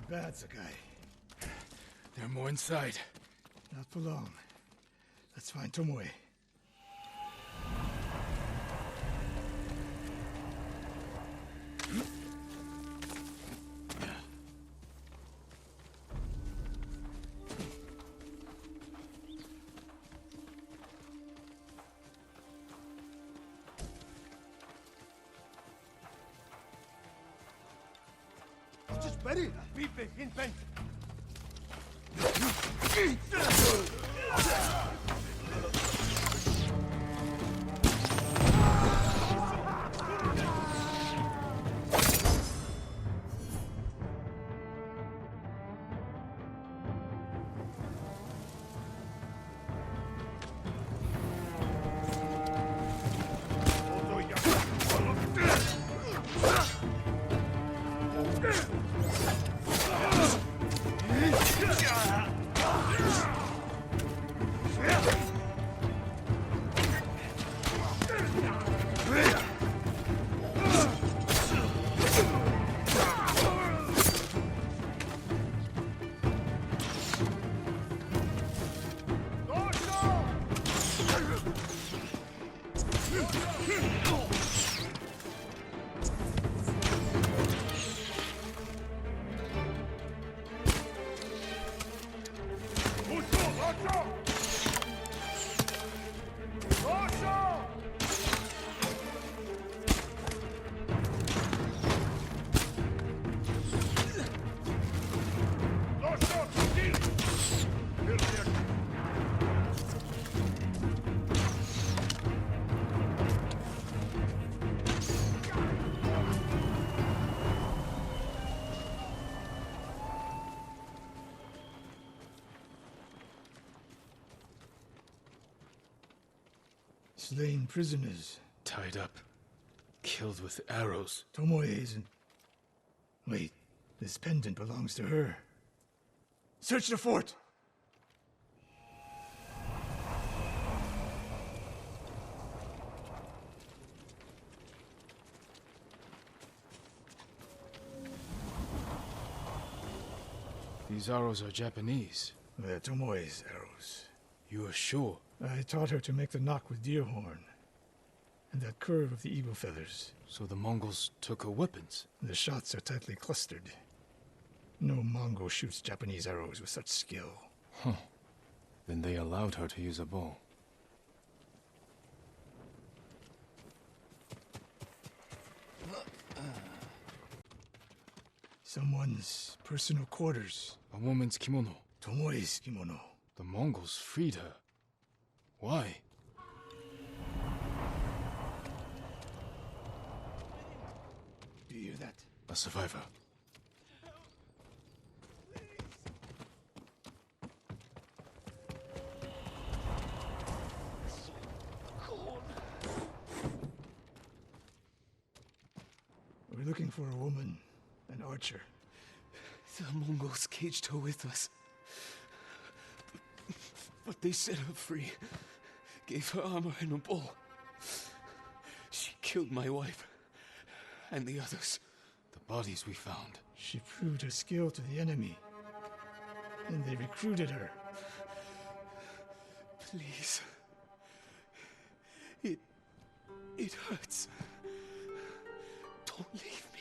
That's a guy. There are more inside. Not for long. Let's find Tomoe. Slain prisoners. Tied up. Killed with arrows. Tomoe isn't... Wait, this pendant belongs to her. Search the fort! These arrows are Japanese. They're Tomoe's arrows. You are sure? I taught her to make the knock with deer horn. And that curve of the eagle feathers. So the Mongols took her weapons? The shots are tightly clustered. No Mongol shoots Japanese arrows with such skill. Huh. Then they allowed her to use a bow. Someone's personal quarters. A woman's kimono. Tomoe's kimono. The Mongols freed her. Why? Do you hear that? A survivor. We're looking for a woman, an archer. The Mongols caged her with us. But they set her free. Gave her armor and a bow. She killed my wife. And the others. The bodies we found. She proved her skill to the enemy. And they recruited her. Please. It hurts. Don't leave me.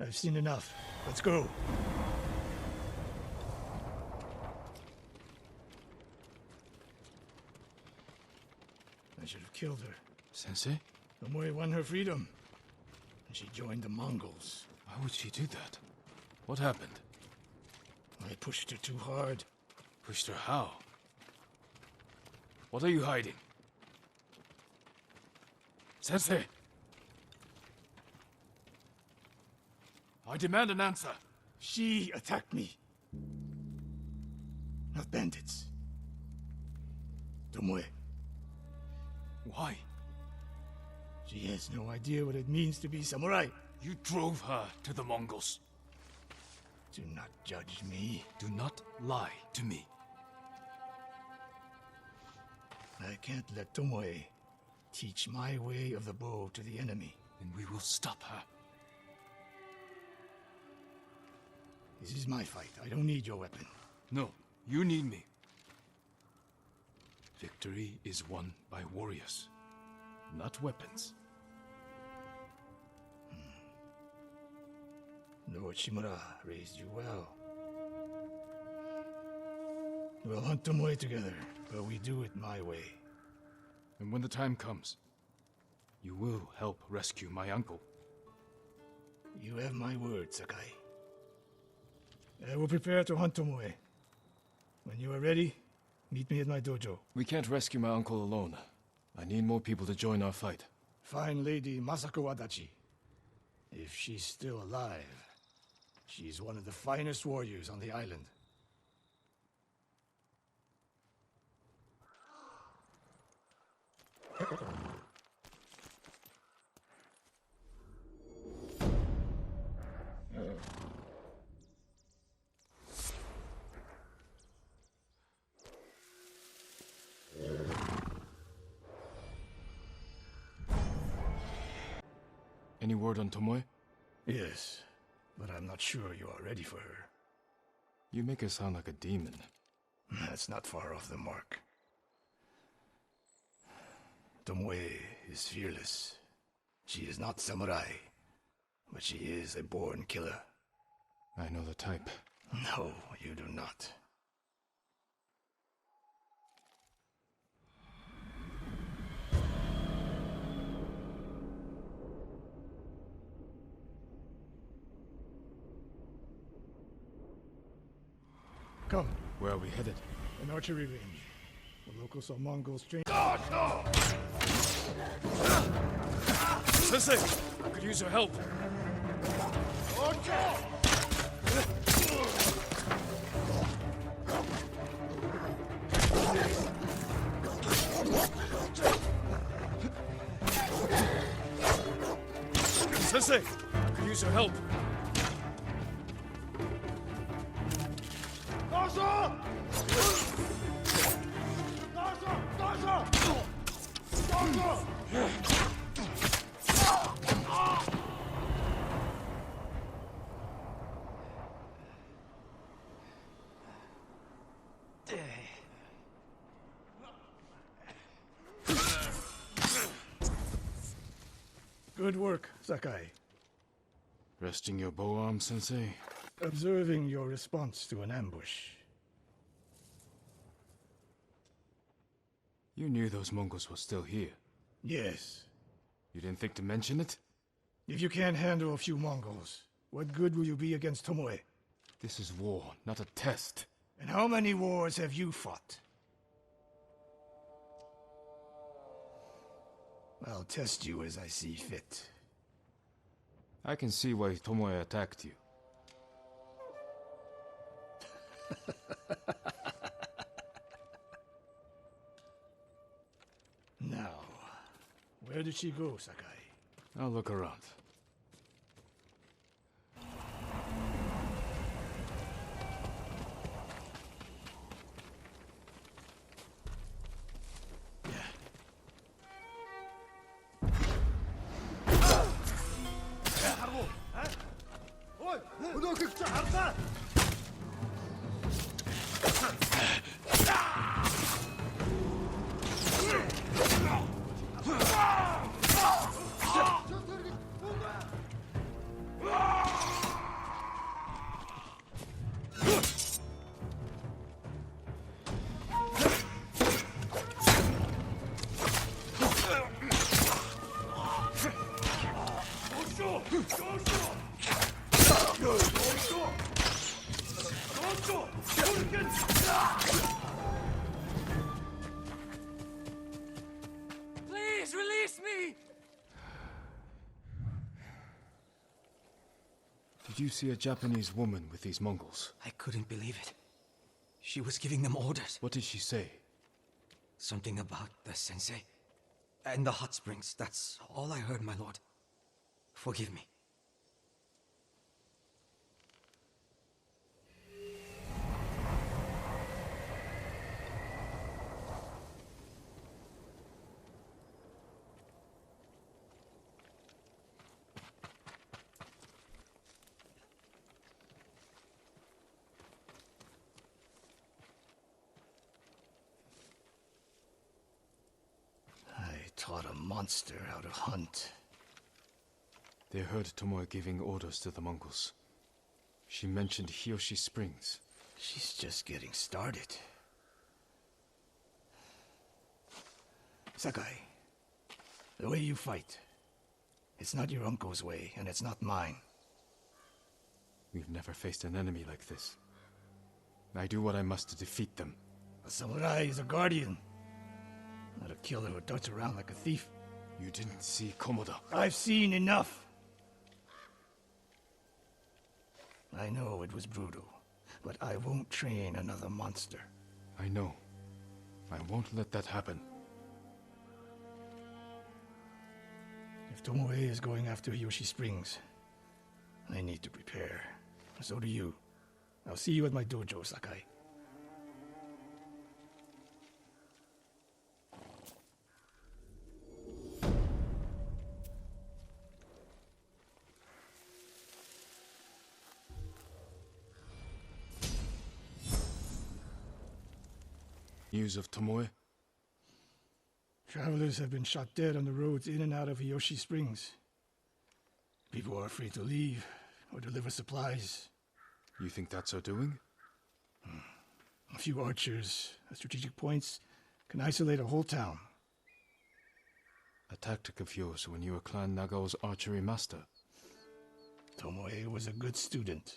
I've seen enough. Let's go. I should have killed her. Sensei? Tomoe won her freedom. And she joined the Mongols. Why would she do that? What happened? I pushed her too hard. Pushed her how? What are you hiding? Sensei! I demand an answer. She attacked me. Not bandits. Tomoe. Why? She has no idea what it means to be samurai. You drove her to the Mongols. Do not judge me. Do not lie to me. I can't let Tomoe teach my way of the bow to the enemy. Then we will stop her. This is my fight. I don't need your weapon. No, you need me. Victory is won by warriors, not weapons. Lord Shimura raised you well. We'll hunt Tomoe together, but we do it my way. And when the time comes, you will help rescue my uncle. You have my word, Sakai. I will prepare to hunt Tomoe. When you are ready, meet me at my dojo. We can't rescue my uncle alone. I need more people to join our fight. Fine lady Masako Adachi. If she's still alive, she's one of the finest warriors on the island. Any word on Tomoe? Yes, but I'm not sure you are ready for her. You make her sound like a demon. That's not far off the mark. Tomoe is fearless. She is not samurai, but she is a born killer. I know the type. No, you do not. Come, Where are we headed? an archery range. The locals saw Mongols train. Sensei! I could use your help. Sensei! I could use your help. Good work, Sakai. Resting your bow arm, Sensei? Observing your response to an ambush. You knew those Mongols were still here. Yes. You didn't think to mention it? If you can't handle a few Mongols, what good will you be against Tomoe? This is war, not a test. And how many wars have you fought? I'll test you as I see fit. I can see why Tomoe attacked you. Now, where did she go, Sakai? I'll look around. Please release me! Did you see a Japanese woman with these Mongols? I couldn't believe it. She was giving them orders. What did she say? Something about the sensei and the hot springs. That's all I heard, my lord. Forgive me. Taught a monster how to hunt. They heard Tomoe giving orders to the Mongols. She mentioned Hiyoshi Springs. She's just getting started. Sakai, the way you fight, it's not your uncle's way, and it's not mine. We've never faced an enemy like this. I do what I must to defeat them. A samurai is a guardian, not a killer who darts around like a thief. You didn't see Komoda. I've seen enough. I know it was brutal, but I won't train another monster. I know. I won't let that happen. If Tomoe is going after Hiyoshi Springs, I need to prepare. So do you. I'll see you at my dojo, Sakai. News of Tomoe? Travelers have been shot dead on the roads in and out of Hiyoshi Springs. People are afraid to leave or deliver supplies. You think that's her doing? A few archers at strategic points can isolate a whole town. A tactic of yours when you were Clan Nagao's archery master. Tomoe was a good student.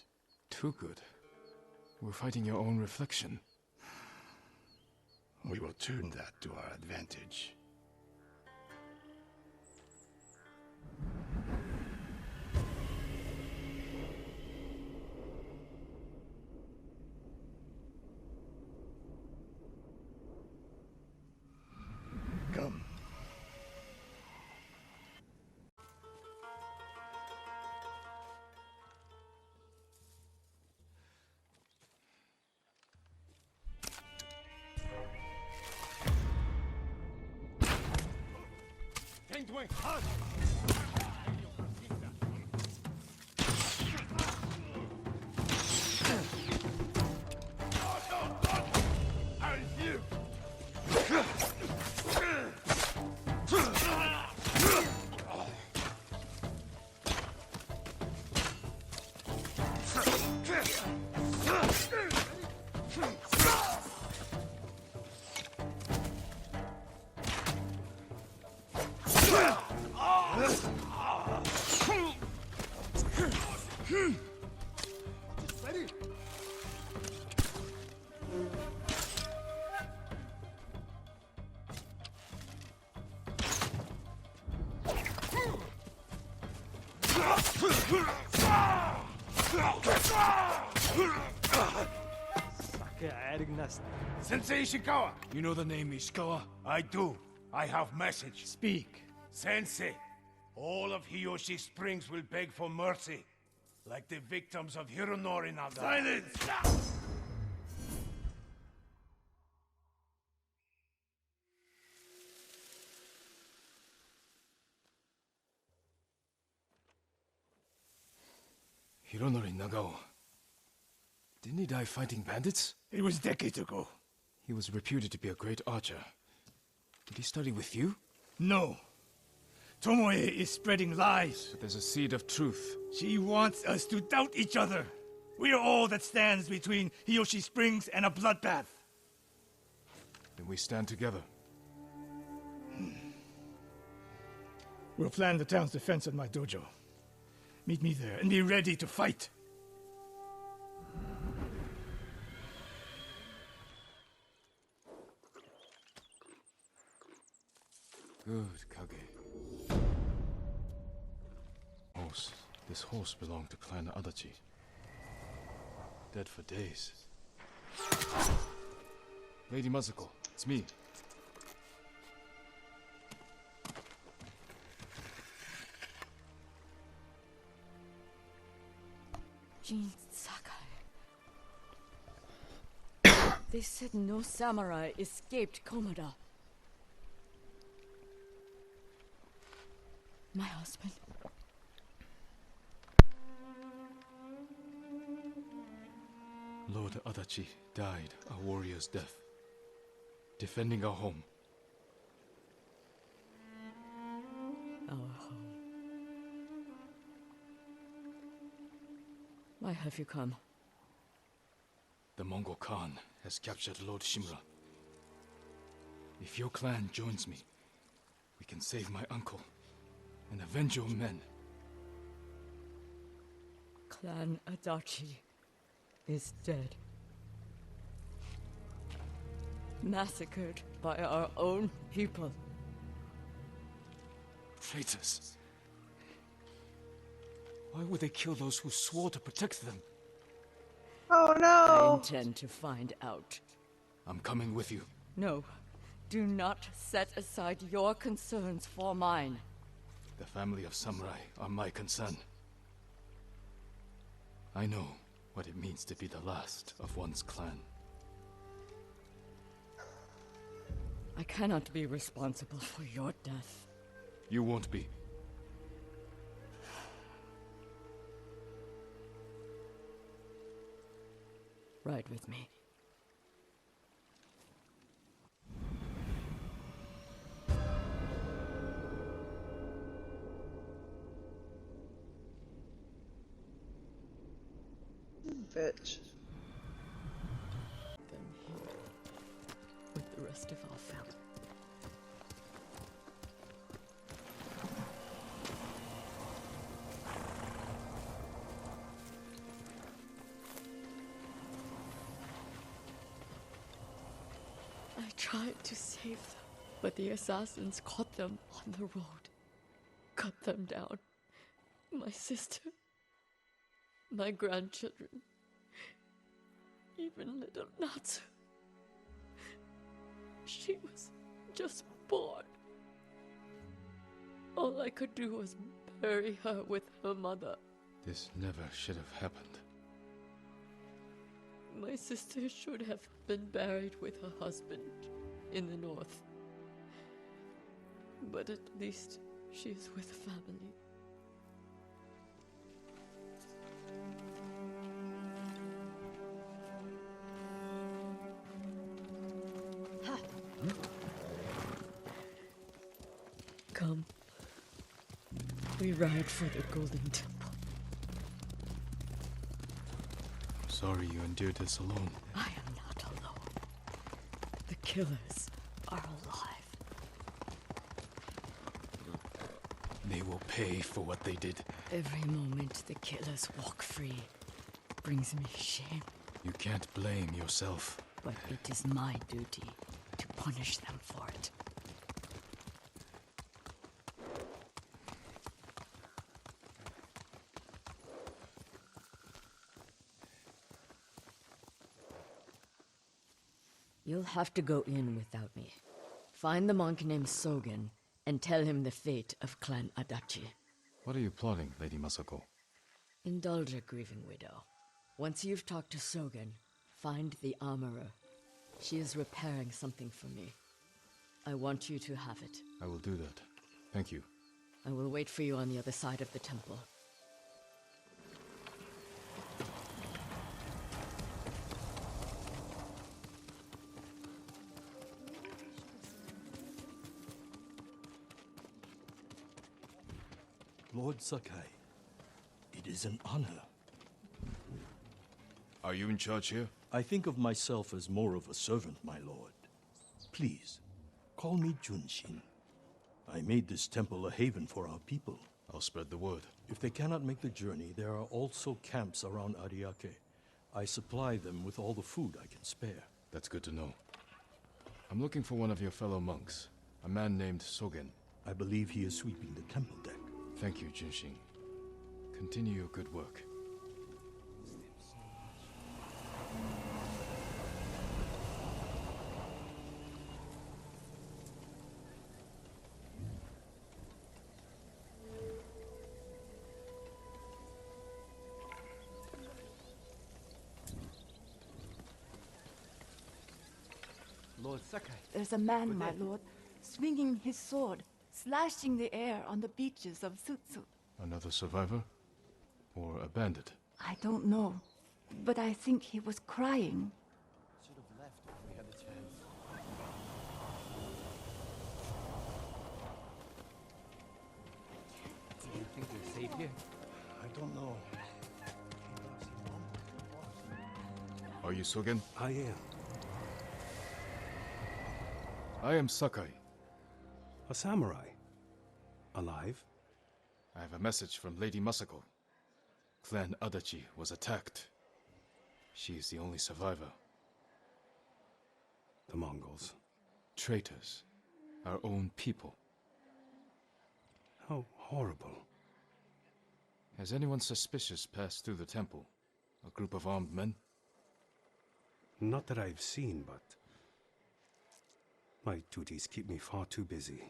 Too good. We're fighting your own reflection. We will turn that to our advantage. Come. Sensei Ishikawa! You know the name Ishikawa? I do. I have message. Speak. Sensei, all of Hiyoshi Springs will beg for mercy, like the victims of Hironori Naga. Silence! Hironori Nagao. Didn't he die fighting bandits? It was decades ago. He was reputed to be a great archer. Did he study with you? No. Tomoe is spreading lies. But there's a seed of truth. She wants us to doubt each other. We are all that stands between Hiyoshi Springs and a bloodbath. Then we stand together. We'll plan the town's defense at my dojo. Meet me there and be ready to fight. Good, Kage. Horse. This horse belonged to Clan Adachi. Dead for days. Lady Masuko, it's me. Jin Sakai. They said no samurai escaped Komoda. My husband. Lord Adachi died a warrior's death, defending our home. Our home. Why have you come? The Mongol Khan has captured Lord Shimura. If your clan joins me, we can save my uncle and avenge your men. Clan Adachi is dead. Massacred by our own people. Traitors. Why would they kill those who swore to protect them? Oh I no! intend to find out. I'm coming with you. No, do not set aside your concerns for mine. The family of samurai are my concern. I know what it means to be the last of one's clan. I cannot be responsible for your death. You won't be. Ride with me. Bitch. Them here with the rest of our family. I tried to save them, but the assassins caught them on the road, cut them down. My sister, my grandchildren, even little Natsu. She was just born. All I could do was bury her with her mother. This never should have happened. My sister should have been buried with her husband in the north. But at least she is with family. Come. We ride for the Golden Temple. Sorry you endured this alone. I am not alone. The killers are alive. They will pay for what they did. Every moment the killers walk free brings me shame. You can't blame yourself. But it is my duty to punish them for it. You'll have to go in without me. Find the monk named Sogen and tell him the fate of Clan Adachi. What are you plotting, Lady Masako? Indulge a grieving widow. Once you've talked to Sogen, find the armorer. She is repairing something for me. I want you to have it. I will do that. Thank you. I will wait for you on the other side of the temple. Lord Sakai, it is an honor. Are you in charge here? I think of myself as more of a servant, my lord. Please, call me Junshin. I made this temple a haven for our people. I'll spread the word. If they cannot make the journey, there are also camps around Ariake. I supply them with all the food I can spare. That's good to know. I'm looking for one of your fellow monks, a man named Sogen. I believe he is sweeping the temple deck. Thank you, Junshin. Continue your good work. Lord Sakai. There's a man, my lord, swinging his sword, slashing the air on the beaches of Tsutsu. Another survivor? Or a bandit? I don't know, but I think he was crying. Should have left if we had the chance. Do you think we're safe here? I don't know. Are you Sogen? I am. I am Sakai. A samurai. Alive? I have a message from Lady Masako. Clan Adachi was attacked. She is the only survivor. The Mongols. Traitors. Our own people. How horrible. Has anyone suspicious passed through the temple? A group of armed men? Not that I've seen, but my duties keep me far too busy.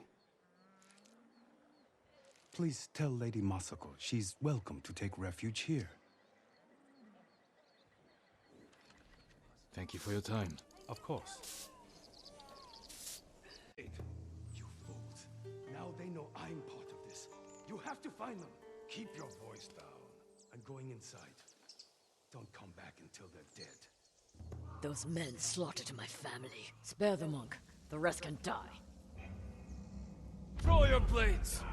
Please tell Lady Masako she's welcome to take refuge here. Thank you for your time. Of course. You fools. Now they know I'm part of this. You have to find them. Keep your voice down. I'm going inside. Don't come back until they're dead. Those men slaughtered my family. Spare the monk. The rest can die. Throw your blades!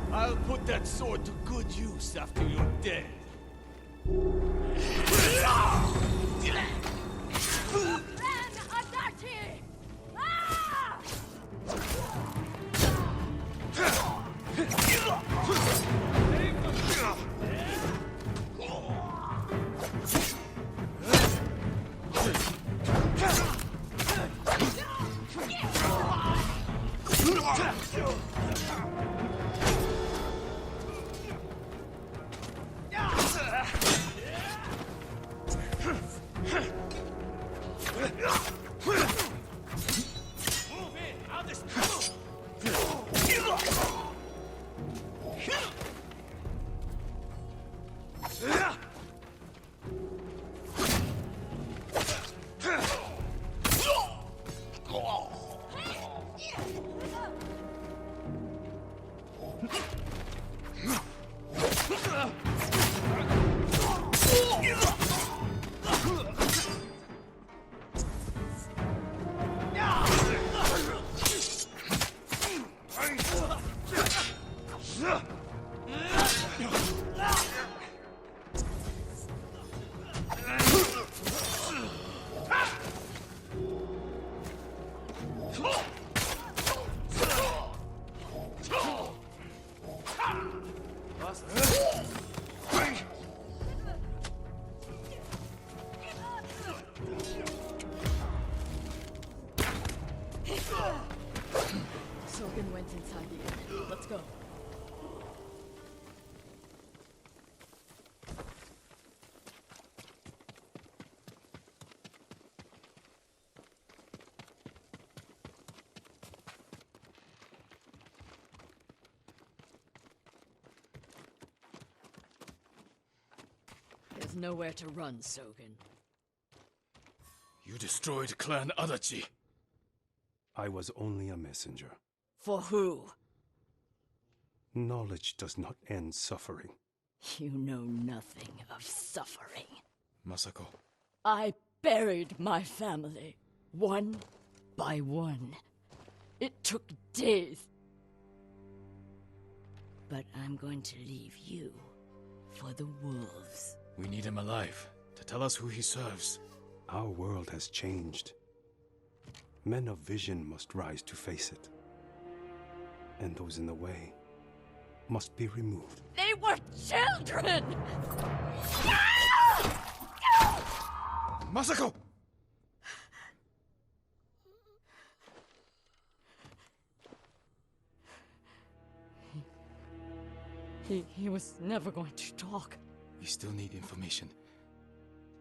I'll put that sword to good use after you're dead. Sogen went inside the inn. Let's go. There's nowhere to run, Sogen. You destroyed Clan Adachi. I was only a messenger. For who? Knowledge does not end suffering. You know nothing of suffering. Masako. I buried my family, one by one. It took days. But I'm going to leave you for the wolves. We need him alive to tell us who he serves. Our world has changed. Men of vision must rise to face it. And those in the way must be removed. They were children! Masako! He was never going to talk. We still need information.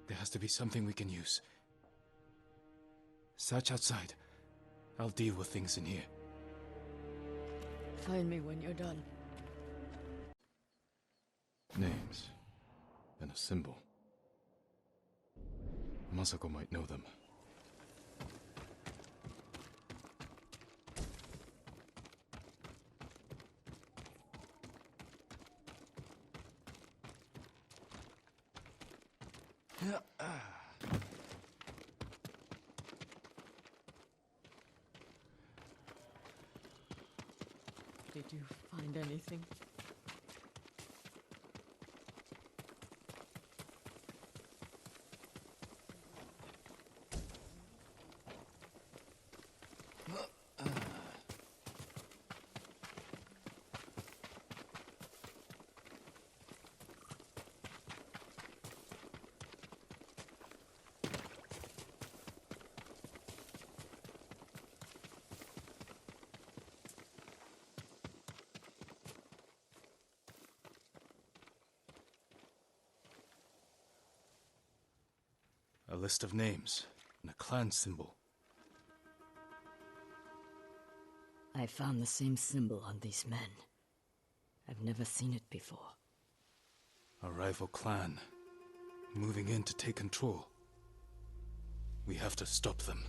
There has to be something we can use. Search outside. I'll deal with things in here. Find me when you're done. Names. And a symbol. Masako might know them. Did you find anything? A list of names and a clan symbol. I found the same symbol on these men. I've never seen it before. A rival clan, moving in to take control. We have to stop them.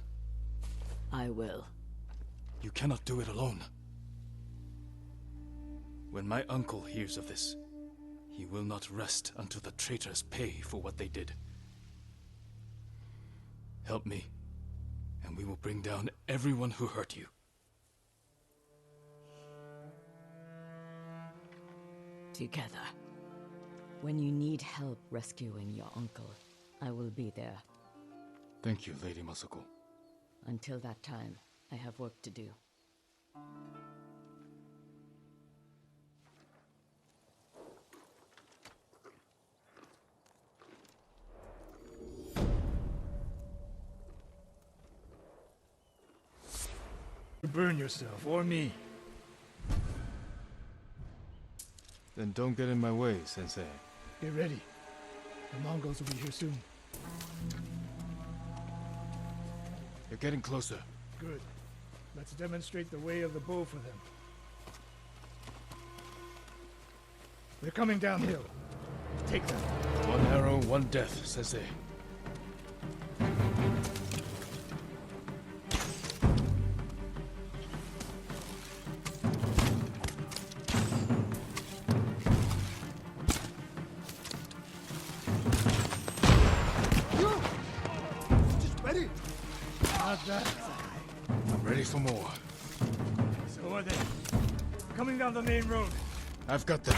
I will. You cannot do it alone. When my uncle hears of this, he will not rest until the traitors pay for what they did. Help me, and we will bring down everyone who hurt you. Together. When you need help rescuing your uncle, I will be there. Thank you, Lady Masako. Until that time, I have work to do. Burn yourself, or me. Then don't get in my way, Sensei. Get ready. The Mongols will be here soon. You're getting closer. Good. Let's demonstrate the way of the bow for them. They're coming downhill. Take them. One arrow, one death, Sensei. Not that. I'm ready for more. So are they. Coming down the main road. I've got them.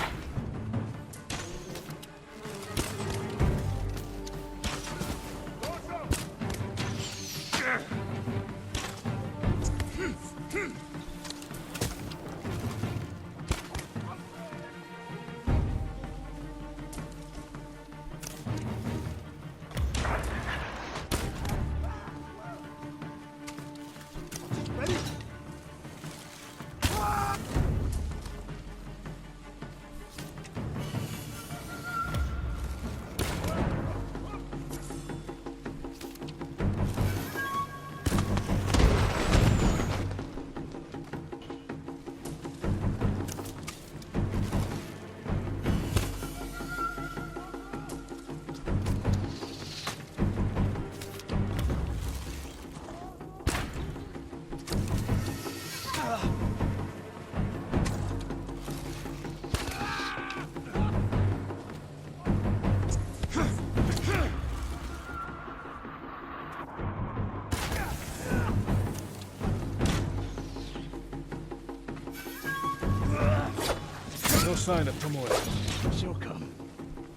No sign of Tomoe. She'll come.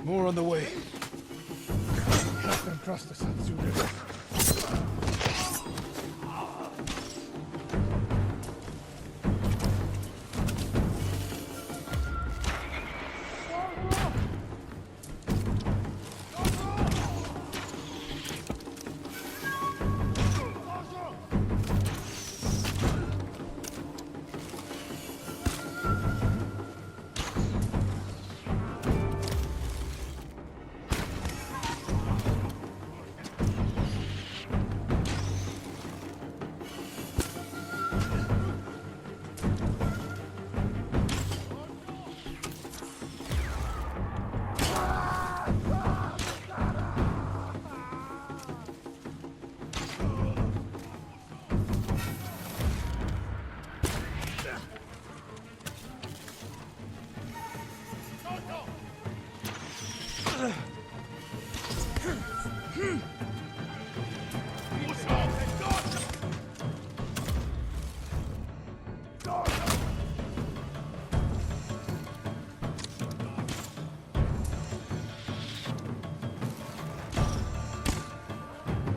More on the way. Help them cross the Sansu River.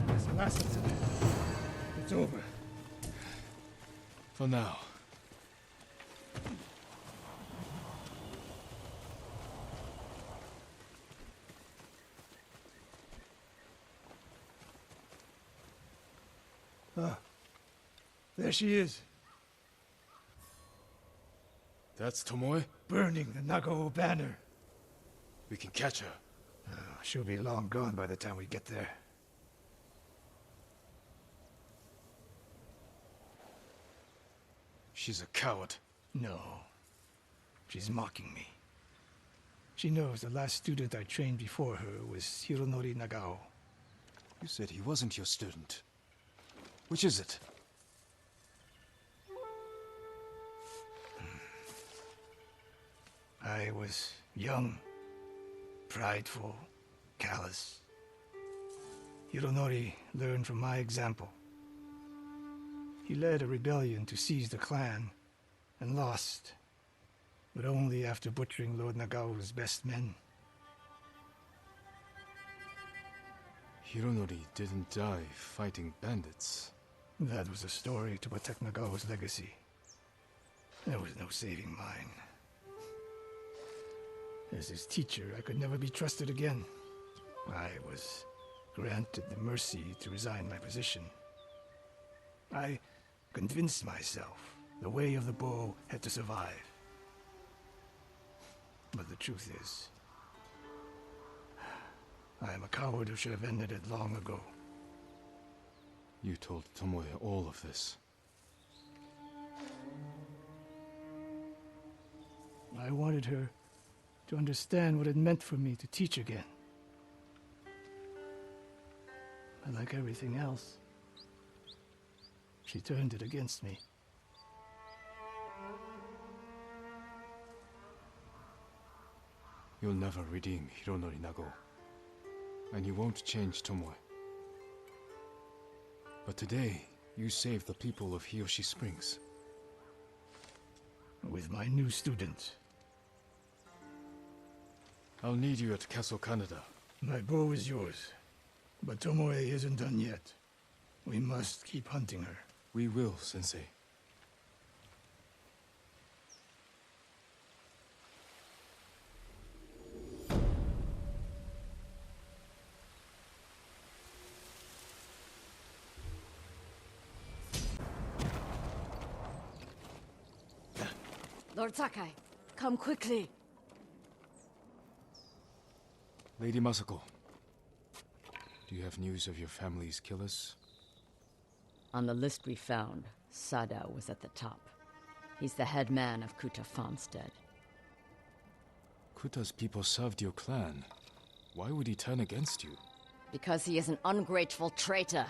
That's the last of them. It's over. For now. There she is, That's Tomoe? burning the Nagao banner. We can catch her. She'll be long gone by the time we get there. She's a coward. No. She's mocking me. She knows the last student I trained before her was Hironori Nagao. You said he wasn't your student. Which is it? I was young, prideful, callous. Hironori learned from my example. He led a rebellion to seize the clan, and lost, but only after butchering Lord Nagao's best men. Hironori didn't die fighting bandits. That was a story to protect Nagao's legacy. There was no saving mine. As his teacher, I could never be trusted again. I was granted the mercy to resign my position. I convinced myself the way of the bow had to survive. But the truth is, I am a coward who should have ended it long ago. You told Tomoe all of this. I wanted her to understand what it meant for me to teach again. But like everything else, she turned it against me. You'll never redeem Hironori Nagao. And you won't change Tomoe. But today, you saved the people of Hiyoshi Springs. With my new student. I'll need you at Castle Canada. My bow is yours. But Tomoe isn't done yet. We must keep hunting her. We will, Sensei. Lord Sakai, come quickly. Lady Masako, do you have news of your family's killers? On the list we found, Sadao was at the top. He's the head man of Kuta Farmstead. Kuta's people served your clan. Why would he turn against you? Because he is an ungrateful traitor.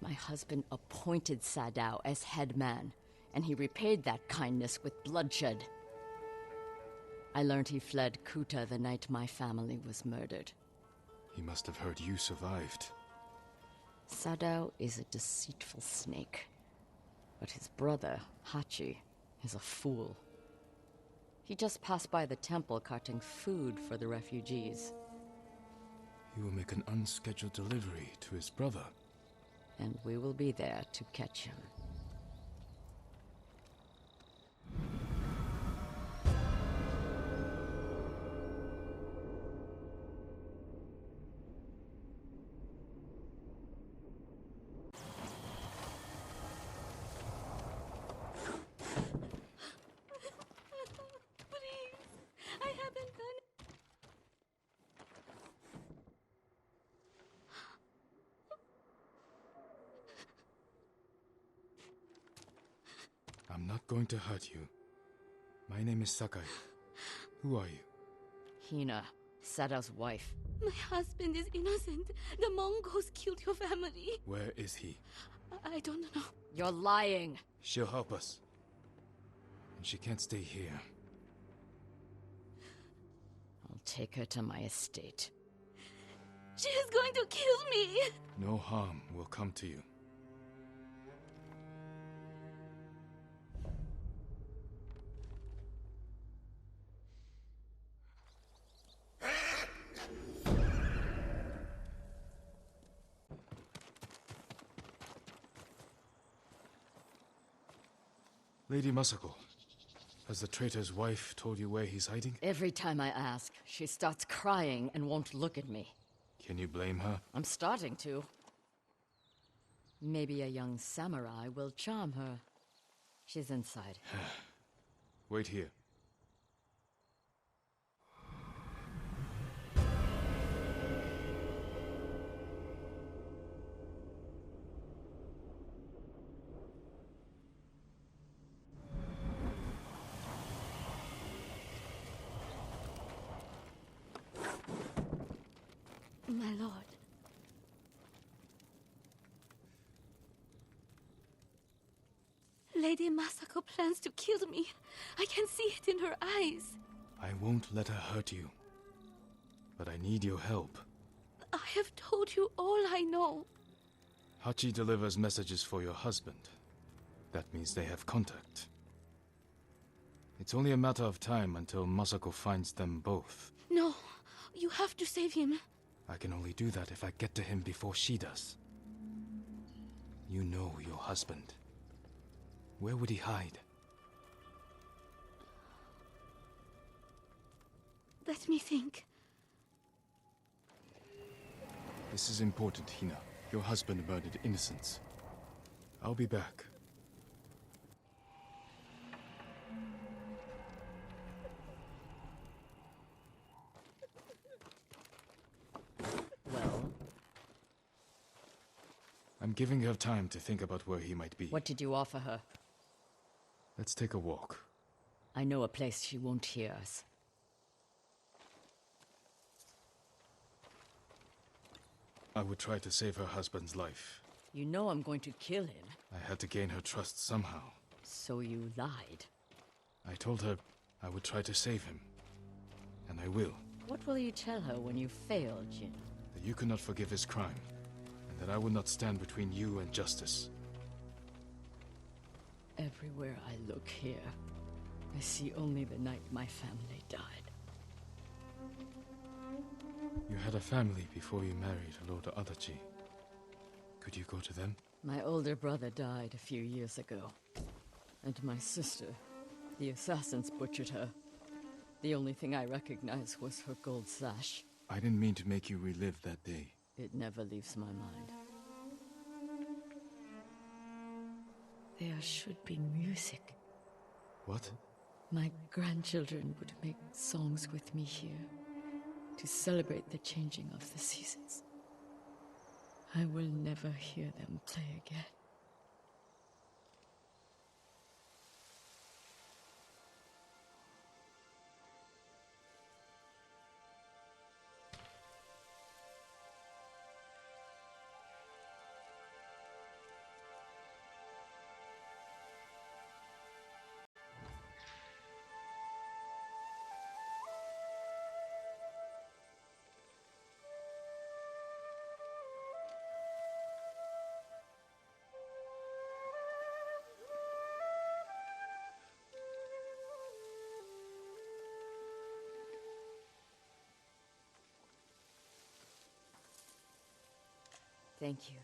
My husband appointed Sadao as head man, and he repaid that kindness with bloodshed. I learned he fled Kuta the night my family was murdered. He must have heard you survived. Sadao is a deceitful snake. But his brother, Hachi, is a fool. He just passed by the temple carting food for the refugees. He will make an unscheduled delivery to his brother. And we will be there to catch him. I'm not going to hurt you. My name is Sakai. Who are you? Hina, Sadao's wife. My husband is innocent. The Mongols killed your family. Where is he? I don't know. You're lying. She'll help us. And she can't stay here. I'll take her to my estate. She is going to kill me! No harm will come to you. Lady Masako, has the traitor's wife told you where he's hiding? Every time I ask, she starts crying and won't look at me. Can you blame her? I'm starting to. Maybe a young samurai will charm her. She's inside. Wait here. My lord. Lady Masako plans to kill me. I can see it in her eyes. I won't let her hurt you. But I need your help. I have told you all I know. Hachi delivers messages for your husband. That means they have contact. It's only a matter of time until Masako finds them both. No, you have to save him. I can only do that if I get to him before she does. You know your husband. Where would he hide? Let me think. This is important, Hina. Your husband murdered innocents. I'll be back. Well, I'm giving her time to think about where he might be. what did you offer her? Let's take a walk. I know a place she won't hear us. I would try to save her husband's life. You know I'm going to kill him. I had to gain her trust somehow. So you lied. I told her I would try to save him. And I will. What will you tell her when you fail, Jin? That you cannot forgive his crime. And that I will not stand between you and justice. Everywhere I look here, I see only the night my family died. You had a family before you married Lord Adachi. Could you go to them? My older brother died a few years ago. And my sister, the assassins butchered her. The only thing I recognize was her gold sash. I didn't mean to make you relive that day. It never leaves my mind. There should be music. What? My grandchildren would make songs with me here to celebrate the changing of the seasons. I will never hear them play again. Thank you.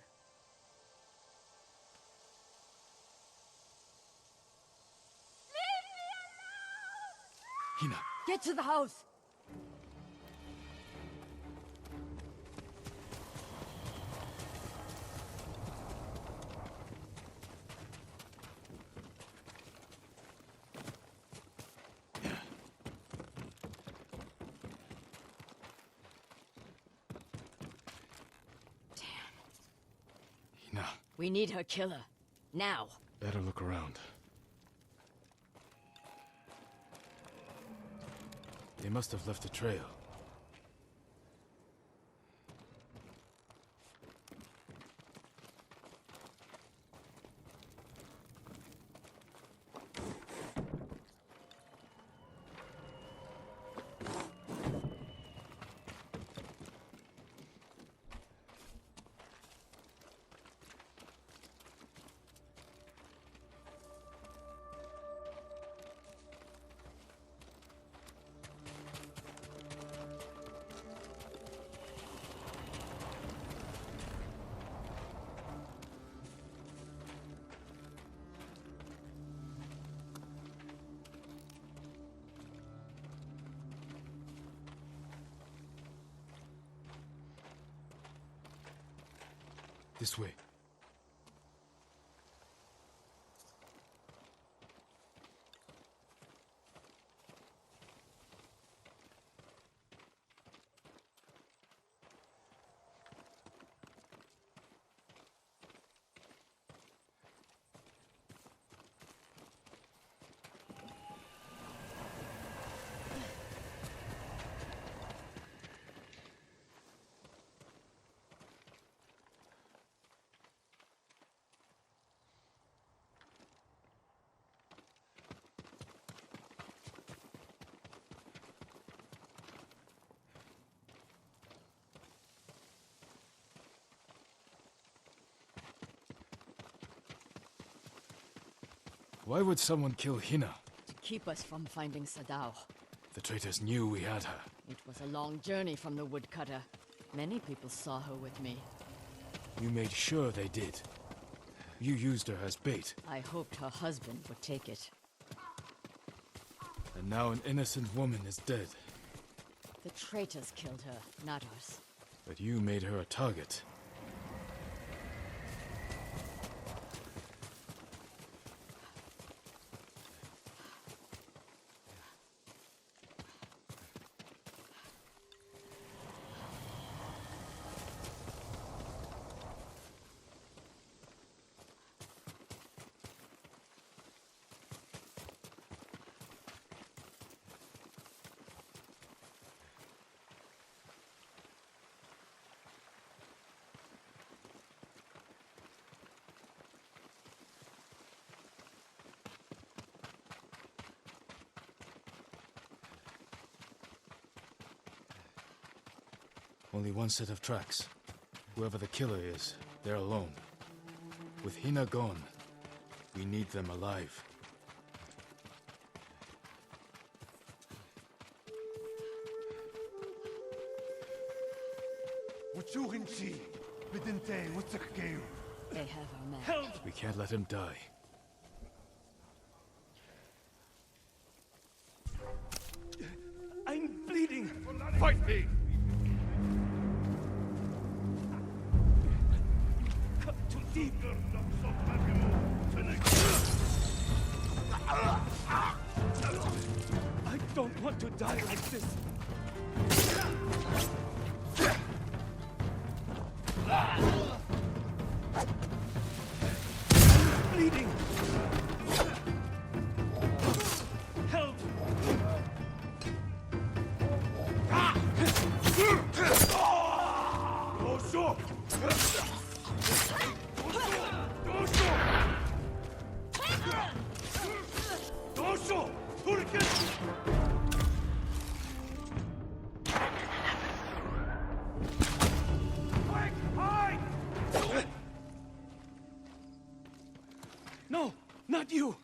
Hina! Get to the house! Hina. We need her killer. Now. Better look around. They must have left a trail. This way. Why would someone kill Hina? To keep us from finding Sadao. The traitors knew we had her. It was a long journey from the woodcutter. Many people saw her with me. You made sure they did. You used her as bait. I hoped her husband would take it. And now an innocent woman is dead. The traitors killed her, not us. But you made her a target. Only one set of tracks. Whoever the killer is, they're alone. With Hina gone, we need them alive. They have our man. We can't let him die. I'm bleeding! Fight me! Cut too deep! I don't want to die like this! I'm bleeding! Help! No, not you!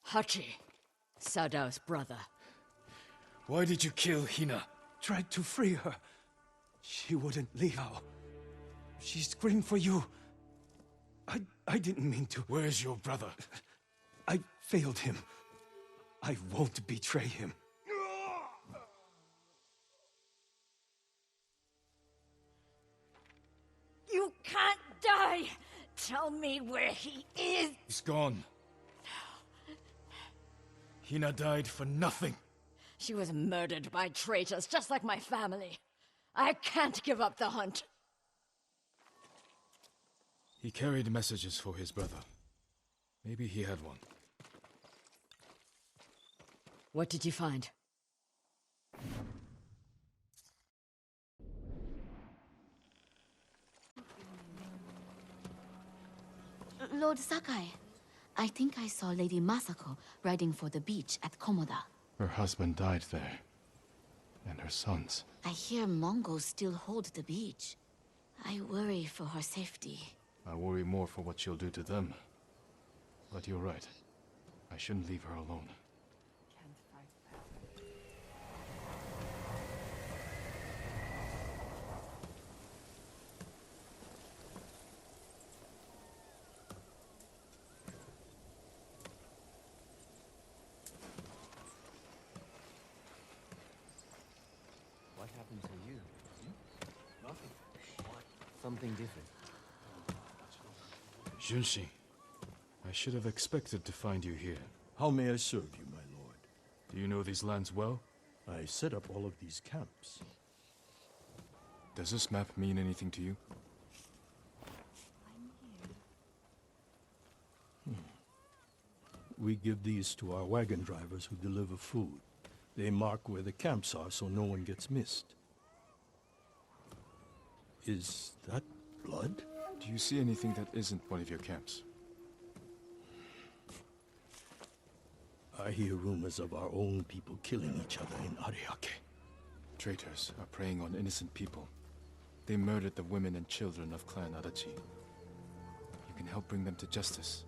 Hachi, Sadao's brother. Why did you kill Hina? Tried to free her. She wouldn't leave now. She screamed for you. I didn't mean to. Where's your brother? I failed him. I won't betray him. You can't die! Tell me where he is! He's gone. Hina died for nothing. She was murdered by traitors, just like my family. I can't give up the hunt. He carried messages for his brother. Maybe he had one. What did you find? Lord Sakai, I think I saw Lady Masako riding for the beach at Komoda. Her husband died there. And her sons. I hear Mongols still hold the beach. I worry for her safety. I worry more for what she'll do to them. But you're right. I shouldn't leave her alone. something different. Junshi, I should have expected to find you here. How may I serve you, my lord? Do you know these lands well? I set up all of these camps. Does this map mean anything to you? We give these to our wagon drivers who deliver food. They mark where the camps are so no one gets missed. Is that blood? Do you see anything that isn't one of your camps? I hear rumors of our own people killing each other in Ariake. Traitors are preying on innocent people. They murdered the women and children of Clan Adachi. You can help bring them to justice.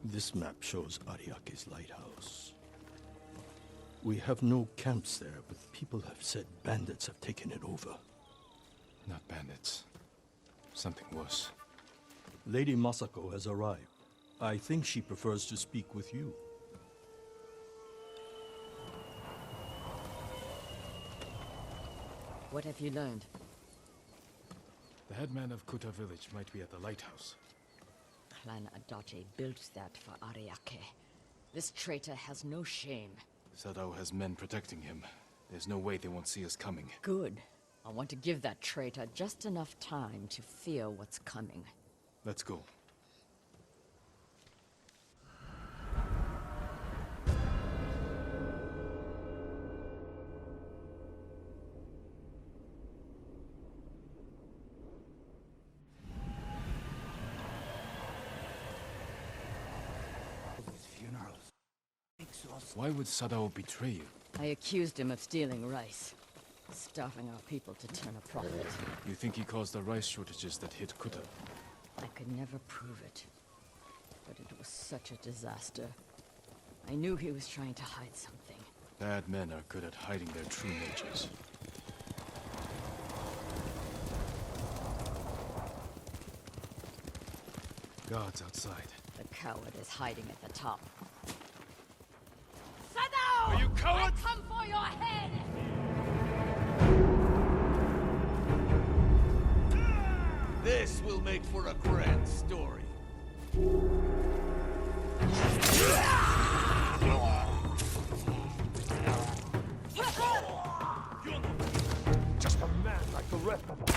This map shows Ariake's lighthouse. We have no camps there, but people have said bandits have taken it over. Not bandits. Something worse. Lady Masako has arrived. I think she prefers to speak with you. What have you learned? The headman of Kuta village might be at the lighthouse. Clan Adachi built that for Ariake. This traitor has no shame. Sadao has men protecting him. There's no way they won't see us coming. Good. I want to give that traitor just enough time to fear what's coming. Let's go. Why would Sadao betray you? I accused him of stealing rice, starving our people to turn a profit. You think he caused the rice shortages that hit Kuta? I could never prove it, but it was such a disaster. I knew he was trying to hide something. Bad men are good at hiding their true natures. Guards outside. The coward is hiding at the top. Are you cowards? I come for your head! This will make for a grand story. Just a man like the rest of us.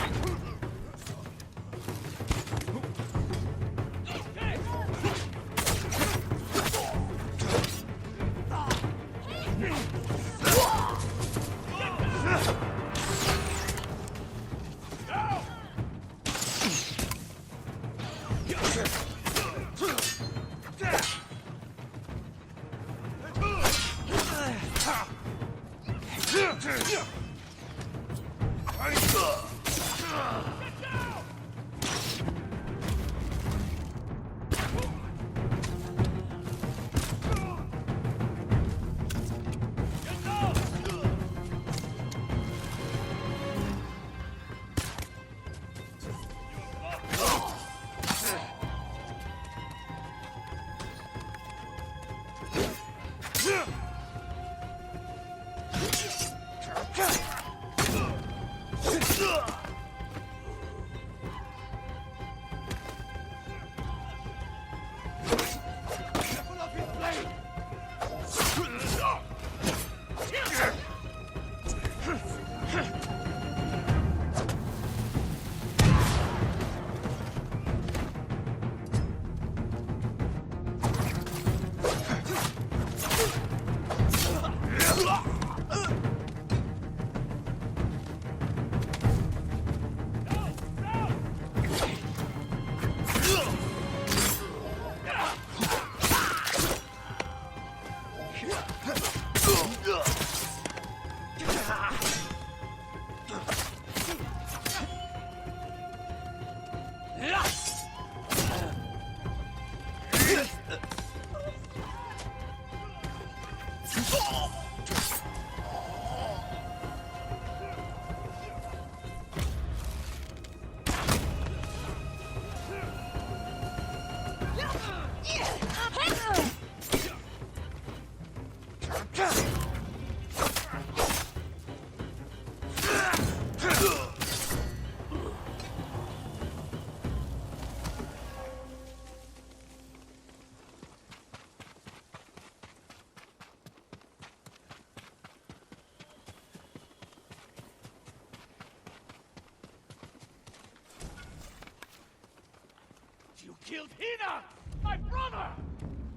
killed Hina! My brother!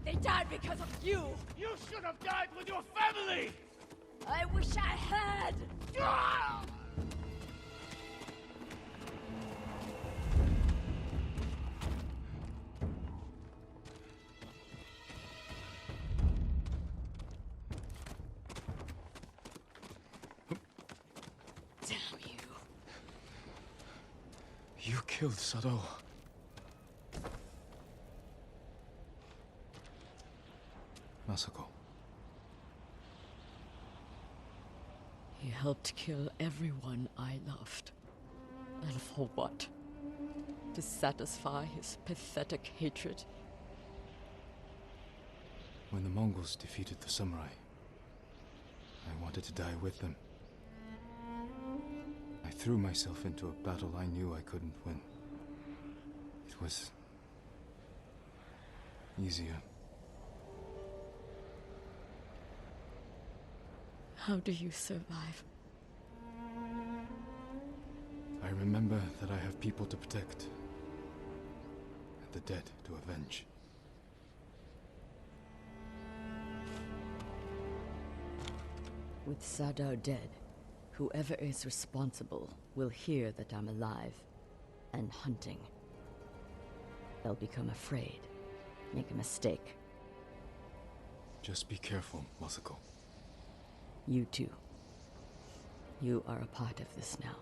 They died because of you! You should have died with your family! I wish I had! Ah! Damn you. You killed Sado. Masako. He helped kill everyone I loved. And for what? To satisfy his pathetic hatred? When the Mongols defeated the samurai, I wanted to die with them. I threw myself into a battle I knew I couldn't win. It was easier. How do you survive? I remember that I have people to protect, and the dead to avenge. With Sado dead, whoever is responsible will hear that I'm alive and hunting. They'll become afraid, make a mistake. Just be careful, Masako. You too. You are a part of this now.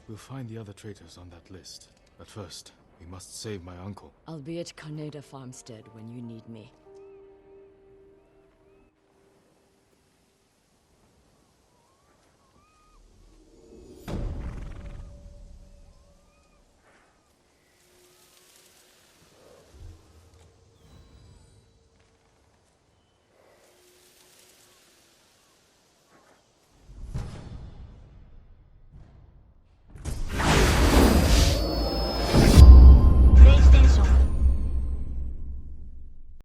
We'll find the other traitors on that list. But first, we must save my uncle. I'll be at Kaneda Farmstead when you need me.